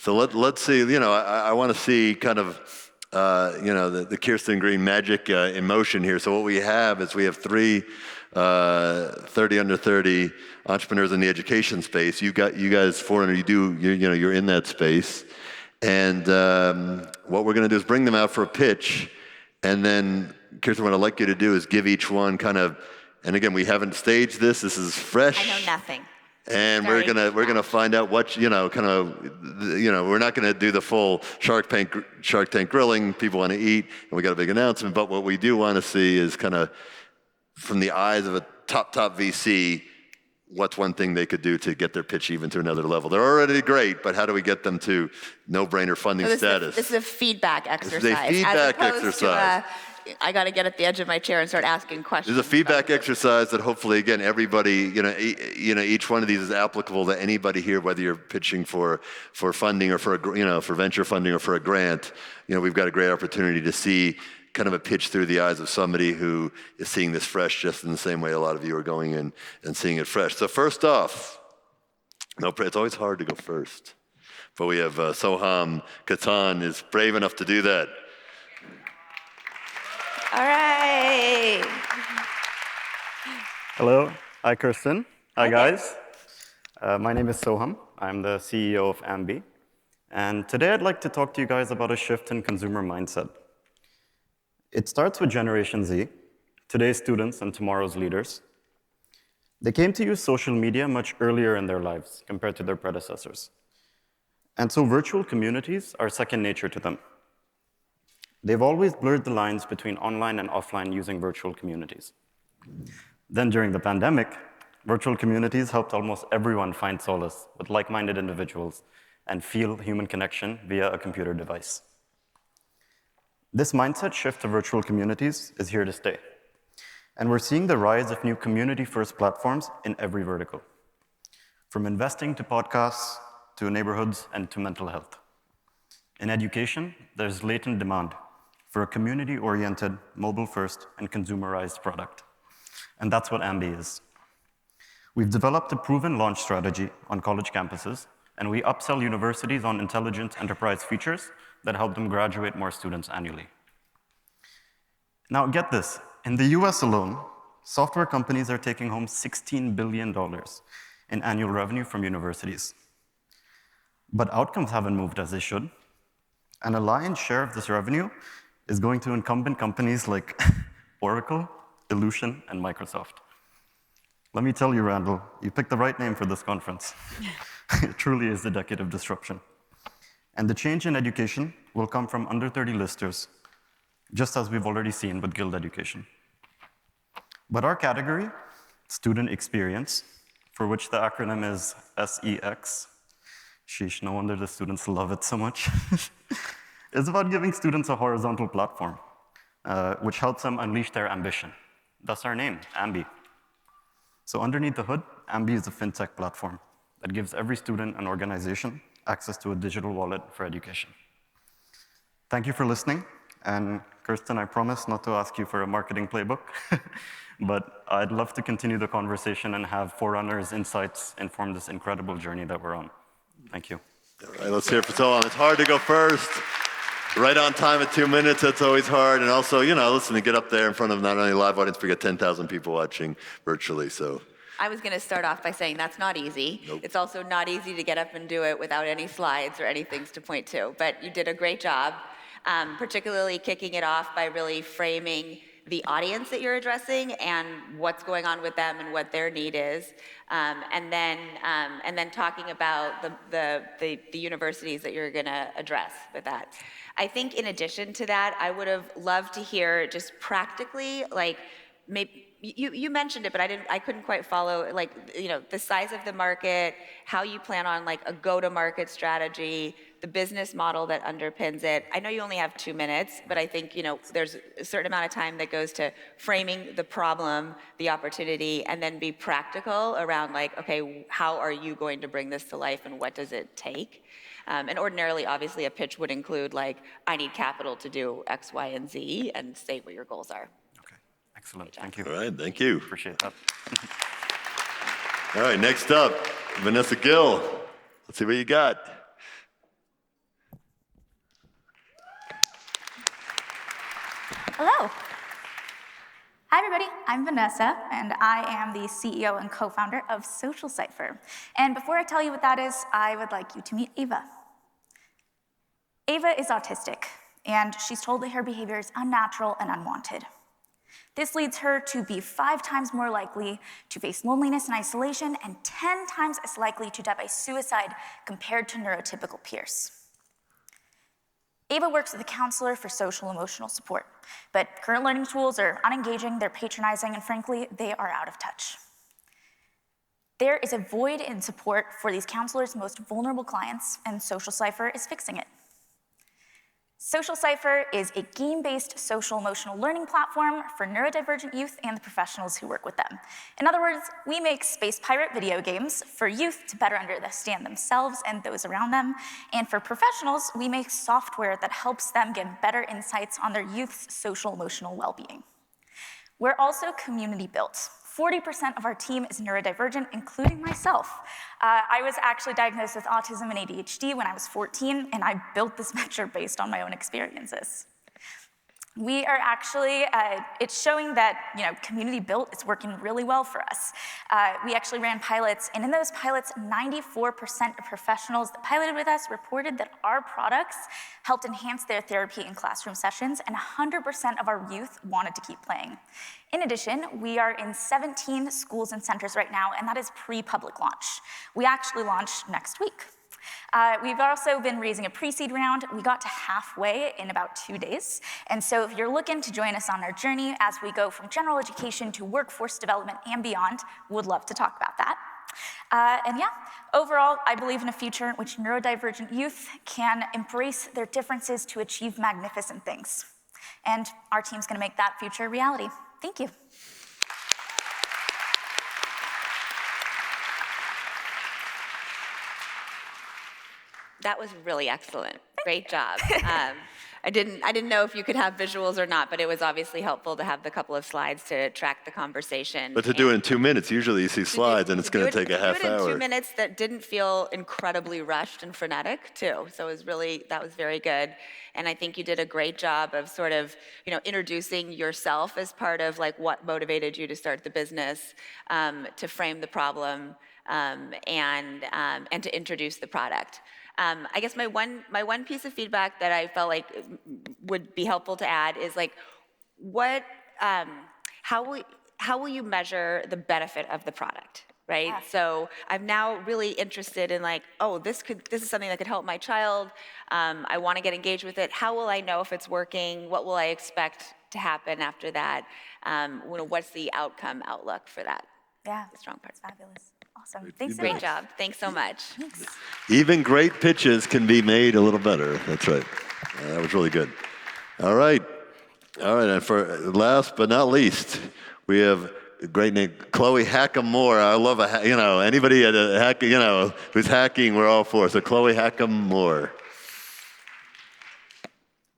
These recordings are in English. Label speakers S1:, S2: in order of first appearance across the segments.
S1: So let's see, I want to see kind of, the Kirsten Green magic in motion here. So what we have is we have three 30 under 30 entrepreneurs in the education space. You guys, Forerunner, you're in that space. And what we're going to do is bring them out for a pitch. And then, Kirsten, what I'd like you to do is give each one kind of, and again, we haven't staged this. This is fresh.
S2: I know nothing.
S1: And we're gonna find out what we're not gonna do the full Shark Tank grilling. People want to eat, and we got a big announcement. But what we do want to see is kind of from the eyes of a top VC, what's one thing they could do to get their pitch even to another level? They're already great, but how do we get them to no-brainer funding status?
S2: This is a feedback exercise.
S1: This is a feedback exercise.
S2: I got to get at the edge of my chair and start asking questions.
S1: There's a feedback exercise that hopefully, again, everybody, each one of these is applicable to anybody here, whether you're pitching for funding or for venture funding or for a grant. We've got a great opportunity to see kind of a pitch through the eyes of somebody who is seeing this fresh, just in the same way a lot of you are going in and seeing it fresh. So first off, it's always hard to go first, but we have Soham Khatan is brave enough to do that.
S2: All right.
S3: Hello. Hi, Kirsten. Hi, guys. My name is Soham. I'm the CEO of Ambi. And today I'd like to talk to you guys about a shift in consumer mindset. It starts with Generation Z, today's students and tomorrow's leaders. They came to use social media much earlier in their lives compared to their predecessors. And so virtual communities are second nature to them. They've always blurred the lines between online and offline using virtual communities. Then during the pandemic, virtual communities helped almost everyone find solace with like-minded individuals and feel human connection via a computer device. This mindset shift to virtual communities is here to stay. And we're seeing the rise of new community-first platforms in every vertical, from investing to podcasts, to neighborhoods, and to mental health. In education, there's latent demand for a community-oriented, mobile-first, and consumerized product. And that's what Ambi is. We've developed a proven launch strategy on college campuses, and we upsell universities on intelligent enterprise features that help them graduate more students annually. Now, get this. In the US alone, software companies are taking home $16 billion in annual revenue from universities. But outcomes haven't moved as they should. And a lion's share of this revenue is going to incumbent companies like Oracle, Illusion, and Microsoft. Let me tell you, Randall, you picked the right name for this conference. It truly is the decade of disruption. And the change in education will come from under 30 listers, just as we've already seen with Guild Education. But our category, student experience, for which the acronym is SEX, sheesh, no wonder the students love it so much, is about giving students a horizontal platform, which helps them unleash their ambition. Thus our name, Ambi. So underneath the hood, Ambi is a fintech platform that gives every student and organization access to a digital wallet for education. Thank you for listening. And Kirsten, I promise not to ask you for a marketing playbook, but I'd love to continue the conversation and have Forerunner's insights inform this incredible journey that we're on. Thank you.
S1: All right, let's hear it for Soham. It's hard to go first. Right on time at 2 minutes, that's always hard. And also, listen, to get up there in front of not only a live audience, but we got 10,000 people watching virtually, so.
S2: I was going to start off by saying that's not easy.
S1: Nope.
S2: It's also not easy to get up and do it without any slides or any things to point to. But you did a great job, particularly kicking it off by really framing the audience that you're addressing and what's going on with them and what their need is, and then talking about the universities that you're going to address with that. I think in addition to that, I would have loved to hear just practically, like, maybe you mentioned it, but I couldn't quite follow, the size of the market, how you plan on a go-to-market strategy, the business model that underpins it. I know you only have 2 minutes, but I think there's a certain amount of time that goes to framing the problem, the opportunity, and then be practical around okay, how are you going to bring this to life and what does it take? And ordinarily, obviously, a pitch would include I need capital to do X, Y, and Z, and say what your goals are.
S3: Excellent, thank you.
S1: All right, thank you.
S3: Appreciate that.
S1: All right, next up, Vanessa Gill. Let's see what you got.
S4: Hello. Hi, everybody. I'm Vanessa, and I am the CEO and co-founder of Social Cipher. And before I tell you what that is, I would like you to meet Ava. Ava is autistic, and she's told that her behavior is unnatural and unwanted. This leads her to be 5 times more likely to face loneliness and isolation, and 10 times as likely to die by suicide compared to neurotypical peers. Ava works with a counselor for social emotional support, but current learning tools are unengaging, they're patronizing, and frankly, they are out of touch. There is a void in support for these counselors' most vulnerable clients, and Social Cipher is fixing it. Social Cipher is a game-based social emotional learning platform for neurodivergent youth and the professionals who work with them. In other words, we make space pirate video games for youth to better understand themselves and those around them, and for professionals, we make software that helps them get better insights on their youth's social emotional well-being. We're also community built. 40% of our team is neurodivergent, including myself. I was actually diagnosed with autism and ADHD when I was 14, and I built this venture based on my own experiences. We are actually, it's showing that community built is working really well for us. We actually ran pilots, and in those pilots, 94% of professionals that piloted with us reported that our products helped enhance their therapy and classroom sessions, and 100% of our youth wanted to keep playing. In addition, we are in 17 schools and centers right now, and that is pre-public launch. We actually launch next week. We've also been raising a pre-seed round. We got to halfway in about 2 days. And so if you're looking to join us on our journey as we go from general education to workforce development and beyond, would love to talk about that. And yeah, overall, I believe in a future in which neurodivergent youth can embrace their differences to achieve magnificent things. And our team's gonna make that future a reality. Thank you.
S2: That was really excellent. Great job. I didn't know if you could have visuals or not, but it was obviously helpful to have the couple of slides to track the conversation.
S1: But to do it in 2 minutes, usually you see slides and it's going to take a half hour.
S2: Do it in 2 minutes that didn't feel incredibly rushed and frenetic too. So that was very good. And I think you did a great job of sort of, introducing yourself as part of like what motivated you to start the business, to frame the problem, and to introduce the product. I guess my one piece of feedback that I felt like would be helpful to add is like, how will you measure the benefit of the product, right? Yeah. So I'm now really interested in like, oh, this is something that could help my child. I want to get engaged with it. How will I know if it's working? What will I expect to happen after that? What's the outcome outlook for that?
S4: Yeah,
S2: the strong part.
S4: It's fabulous. Awesome. Thanks.
S2: Great job. Thanks so much.
S4: Thanks.
S1: Even great pitches can be made a little better. That's right. That was really good. All right. And for last but not least, we have a great name, Chloe Hackham-Moore. I love anybody at a hack, who's hacking, we're all for. So Chloe Hackham-Moore.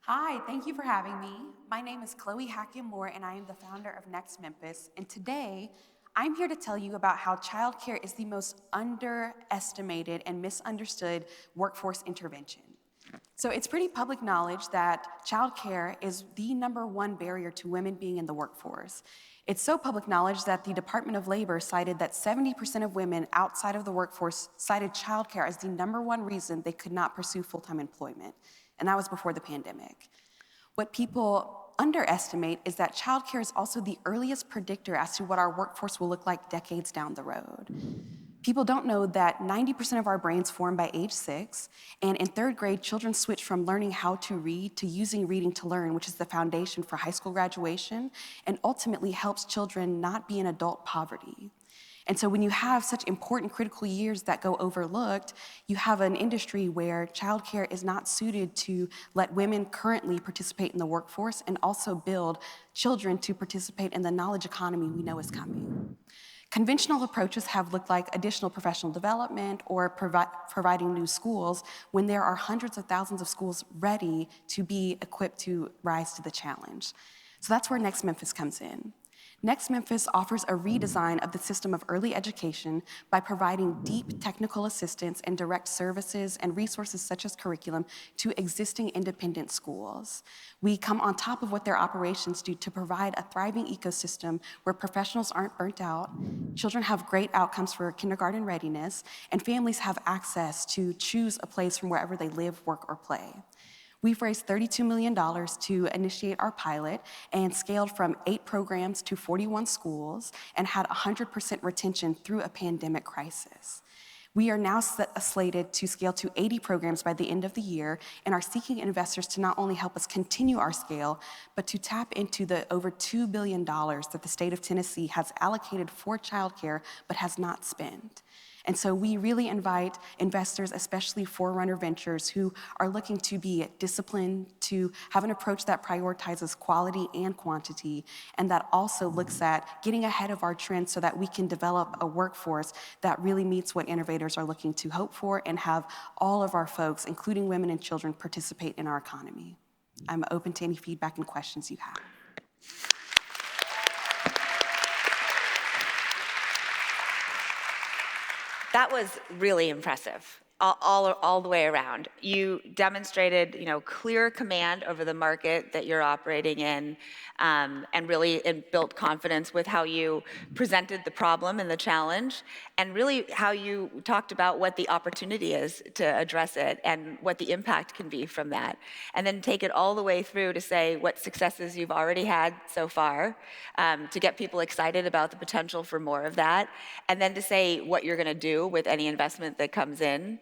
S5: Hi, thank you for having me. My name is Chloe Hackham-Moore, and I am the founder of Next Memphis. And today, I'm here to tell you about how childcare is the most underestimated and misunderstood workforce intervention. So it's pretty public knowledge that childcare is the #1 barrier to women being in the workforce. It's so public knowledge that the Department of Labor cited that 70% of women outside of the workforce cited childcare as the #1 reason they could not pursue full-time employment, and that was before the pandemic. What people underestimate is that childcare is also the earliest predictor as to what our workforce will look like decades down the road. People don't know that 90% of our brains form by age 6, and in 3rd grade, children switch from learning how to read to using reading to learn, which is the foundation for high school graduation, and ultimately helps children not be in adult poverty. And so when you have such important critical years that go overlooked, you have an industry where childcare is not suited to let women currently participate in the workforce and also build children to participate in the knowledge economy we know is coming. Conventional approaches have looked like additional professional development or providing new schools when there are hundreds of thousands of schools ready to be equipped to rise to the challenge. So that's where Next Memphis comes in. Next Memphis offers a redesign of the system of early education by providing deep technical assistance and direct services and resources such as curriculum to existing independent schools. We come on top of what their operations do to provide a thriving ecosystem where professionals aren't burnt out, children have great outcomes for kindergarten readiness, and families have access to choose a place from wherever they live, work, or play. We've raised $32 million to initiate our pilot and scaled from 8 programs to 41 schools and had 100% retention through a pandemic crisis. We are now slated to scale to 80 programs by the end of the year and are seeking investors to not only help us continue our scale, but to tap into the over $2 billion that the state of Tennessee has allocated for childcare but has not spent. And so we really invite investors, especially Forerunner Ventures, who are looking to be disciplined, to have an approach that prioritizes quality and quantity, and that also looks at getting ahead of our trends so that we can develop a workforce that really meets what innovators are looking to hope for and have all of our folks, including women and children, participate in our economy. I'm open to any feedback and questions you have.
S2: That was really impressive, all the way around. You demonstrated, clear command over the market that you're operating in, and really built confidence with how you presented the problem and the challenge, and really how you talked about what the opportunity is to address it and what the impact can be from that. And then take it all the way through to say what successes you've already had so far, to get people excited about the potential for more of that, and then to say what you're gonna do with any investment that comes in,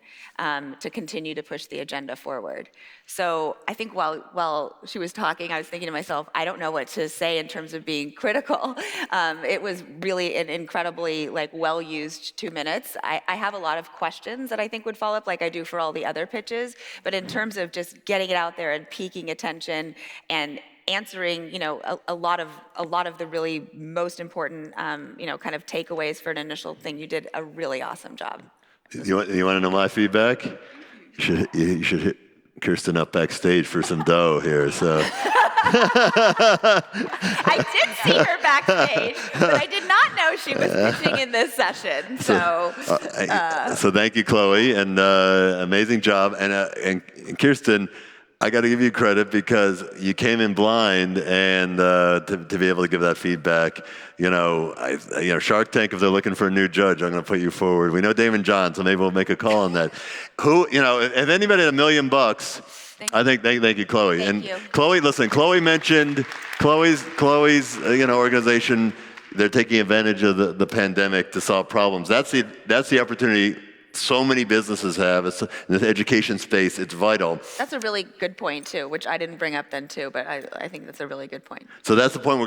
S2: to continue to push the agenda forward. So I think while she was talking, I was thinking to myself, I don't know what to say in terms of being critical. It was really an incredibly well-used 2 minutes. I have a lot of questions that I think would follow up like I do for all the other pitches, but in terms of just getting it out there and piquing attention and answering, a lot of the really most important, kind of takeaways for an initial thing, you did a really awesome job.
S1: You want to know my feedback? You should hit Kirsten up backstage for some dough here. So
S2: I did see her backstage, but I did not know she was pitching in this session. So
S1: thank you, Chloe, and amazing job. And Kirsten, I got to give you credit because you came in blind, and to be able to give that feedback, Shark Tank, if they're looking for a new judge, I'm going to put you forward. We know Damon John, so maybe we'll make a call on that. If anybody had $1 million, I think, thank you, Chloe.
S2: Thank you.
S1: Chloe, listen, Chloe mentioned Chloe's organization. They're taking advantage of the pandemic to solve problems. That's the opportunity so many businesses have. It's in the education space, it's vital.
S2: That's a really good point too, which I didn't bring up then too, but I think that's a really good point.
S1: So that's the point we're going to